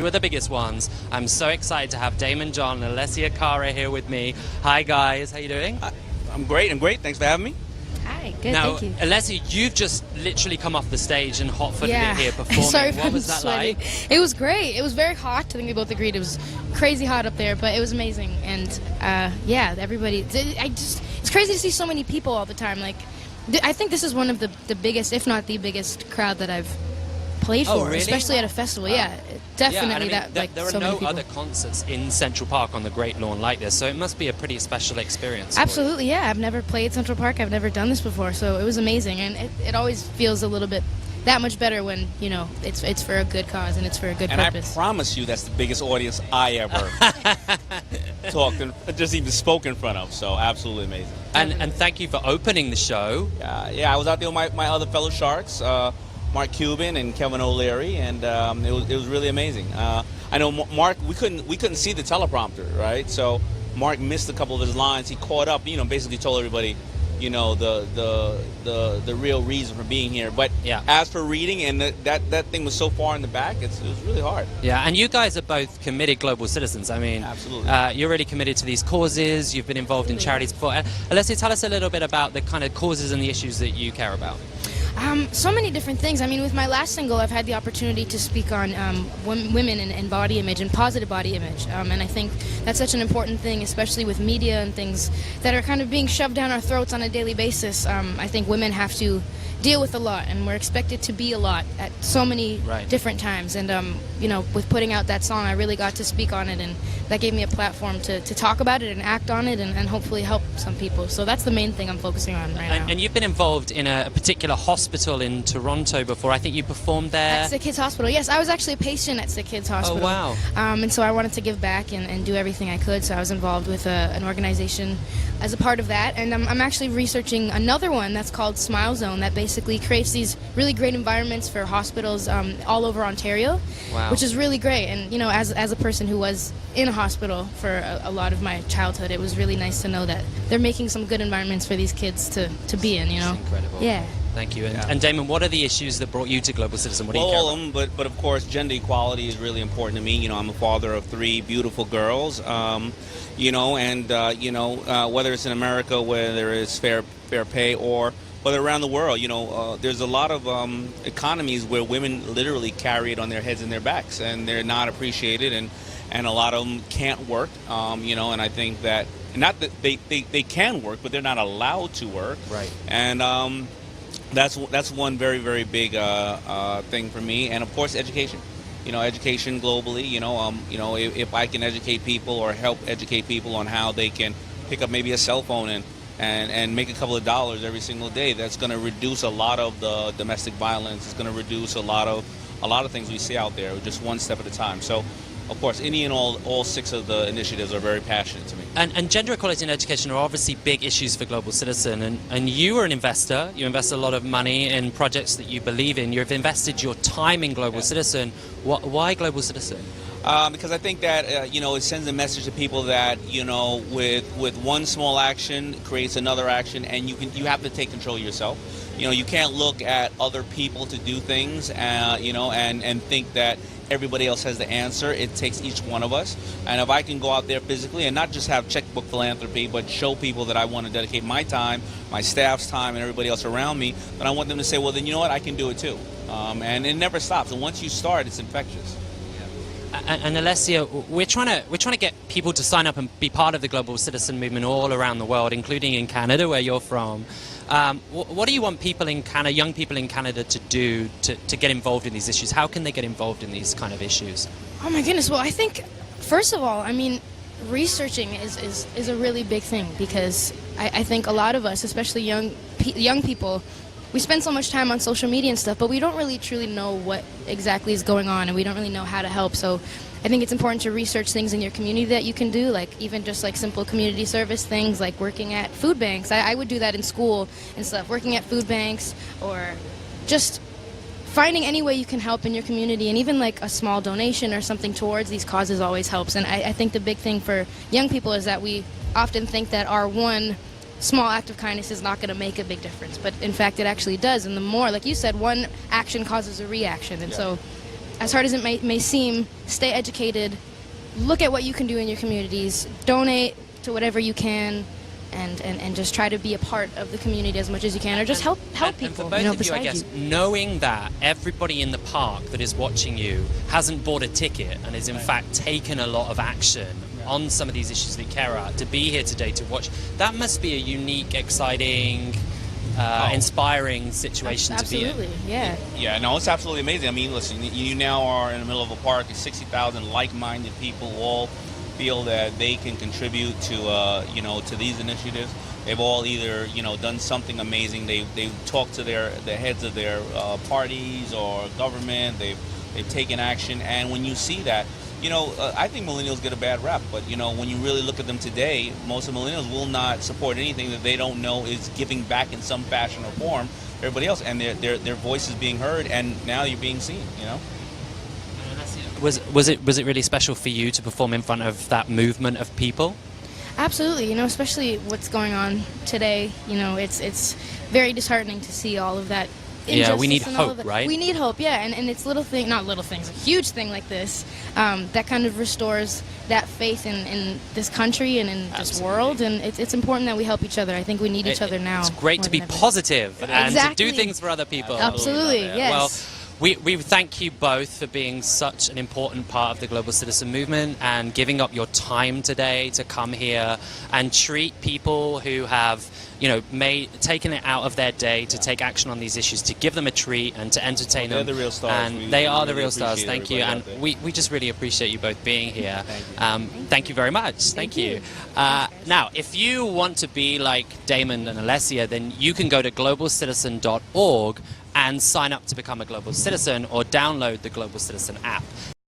Two of the biggest ones. I'm so excited to have Daymond John and Alessia Cara here with me. Hi guys, how you doing? I'm great. Thanks for having me. Hi, good, Now, thank you. Alessia, you've just literally come off the stage and hot-footed it here performing. Sorry if What I'm was that sweaty. like? It was great. It was very hot. I think we both agreed it was crazy hot up there, but it was amazing. And yeah, everybody. It's crazy to see so many people all the time. Like, I think this is one of the biggest, if not the biggest, crowd that I've played for, really? especially at a festival. Yeah, definitely yeah, and I mean, there are so many no people. other concerts in Central Park on the Great Lawn like this, so it must be a pretty special experience. Absolutely, yeah. I've never played Central Park. I've never done this before, so it was amazing, and it always feels a little bit that much better when it's for a good cause and it's for a good purpose. I promise you, that's the biggest audience I ever just even spoke in front of. So absolutely amazing. And thank you for opening the show. Yeah, I was out there with my other fellow Sharks. Mark Cuban and Kevin O'Leary, and it was really amazing. I know Mark, we couldn't see the teleprompter, right? So Mark missed a couple of his lines. He caught up, basically told everybody, the real reason for being here. But yeah, as for reading, and that thing was so far in the back, it was really hard. Yeah, and you guys are both committed global citizens. I mean, absolutely. You're really committed to these causes. You've been involved in charities before. Alessia, tell us a little bit about the kind of causes and the issues that you care about. So many different things. I mean, with my last single, I've had the opportunity to speak on women and body image and positive body image. And I think that's such an important thing, especially with media and things that are kind of being shoved down our throats on a daily basis. I think women have to deal with a lot, and we're expected to be a lot at so many different times. And, with putting out that song, I really got to speak on it, and that gave me a platform to talk about it and act on it and hopefully help some people. So that's the main thing I'm focusing on right now. And you've been involved in a particular hospital in Toronto before. I think you performed there. At Sick Kids Hospital. Yes, I was actually a patient at Sick Kids Hospital. Oh, wow. And so I wanted to give back and do everything I could. So I was involved with an organization as a part of that. And I'm actually researching another one that's called Smile Zone that basically creates these really great environments for hospitals all over Ontario, which is really great. And, as a person who was in a hospital for a lot of my childhood, it was really nice to know that they're making some good environments for these kids to be in, It's incredible. Yeah. Thank you. And Daymond, what are the issues that brought you to Global Citizen? What do you care all about? of them, but of course, gender equality is really important to me. I'm a father of 3 beautiful girls, whether it's in America, whether it's fair pay, or whether around the world, there's a lot of economies where women literally carry it on their heads and their backs, and they're not appreciated, and a lot of them can't work, and I think that, not that they can work, but they're not allowed to work. Right. And that's one very, very big thing for me, and of course education. Education globally. If I can educate people or help educate people on how they can pick up maybe a cell phone and make a couple of dollars every single day, that's going to reduce a lot of the domestic violence. It's going to reduce a lot of things we see out there, just one step at a time. So, of course, any and all 6 of the initiatives are very passionate to me. And gender equality and education are obviously big issues for Global Citizen. And you are an investor. You invest a lot of money in projects that you believe in. You've invested your time in Global Citizen. Why Global Citizen? Because I think that it sends a message to people that with one small action creates another action, and you have to take control of yourself. You can't look at other people to do things, and think that everybody else has the answer. It takes each one of us. And if I can go out there physically and not just have checkbook philanthropy, but show people that I want to dedicate my time, my staff's time, and everybody else around me, then I want them to say, well, then you know what, I can do it too. And it never stops. And once you start, it's infectious. And Alessia, we're trying to get people to sign up and be part of the Global Citizen movement all around the world, including in Canada, where you're from. What do you want people in Canada, young people in Canada, to do to get involved in these issues? How can they get involved in these kind of issues? Oh my goodness! Well, I think first of all, researching is a really big thing, because I think a lot of us, especially young people, we spend so much time on social media and stuff, but we don't really truly know what exactly is going on, and we don't really know how to help. So I think it's important to research things in your community that you can do, like even just like simple community service things, like working at food banks. I would do that in school and stuff, working at food banks, or just finding any way you can help in your community, and even like a small donation or something towards these causes always helps. And I think the big thing for young people is that we often think that our one small act of kindness is not going to make a big difference, but in fact it actually does. And the more, like you said, one action causes a reaction, and so as hard as it may seem, stay educated, look at what you can do in your communities, donate to whatever you can, and just try to be a part of the community as much as you can, or just help people. And for both of you, I guess, knowing that everybody in the park that is watching you hasn't bought a ticket and is in fact taken a lot of action on some of these issues that you care about, to be here today to watch, that must be a unique, exciting, inspiring situation to be in. Absolutely, yeah. Yeah, no, it's absolutely amazing. I mean, listen, you now are in the middle of a park, 60,000 like-minded people all feel that they can contribute to, you know, to these initiatives. They've all either, you know, done something amazing. They've talked to the heads of their parties or government. They've taken action, and when you see that, you know, I think millennials get a bad rap, but, you know, when you really look at them today, most of millennials will not support anything that they don't know is giving back in some fashion or form to everybody else, and their voice is being heard, and now you're being seen, you know? Was it really special for you to perform in front of that movement of people? Absolutely, you know, especially what's going on today. You know, it's very disheartening to see all of that injustice. Yeah, we need and all hope, of that. right? We need hope, yeah, and it's little things, not little things, a huge thing like this that kind of restores that faith in this country and in this world, and it's important that we help each other. I think we need each other now. It's great to be positive and to do things for other people. Absolutely, yes. Well, we thank you both for being such an important part of the global citizen movement and giving up your time today to come here and treat people who have, you know, taken it out of their day to take action on these issues, to give them a treat and to entertain them. They're the real stars. And they are the real stars. Thank you. And we just really appreciate you both being here. Thank you very much. Thank you. Now, if you want to be like Daymond and Alessia, then you can go to globalcitizen.org and sign up to become a global citizen or download the Global Citizen app.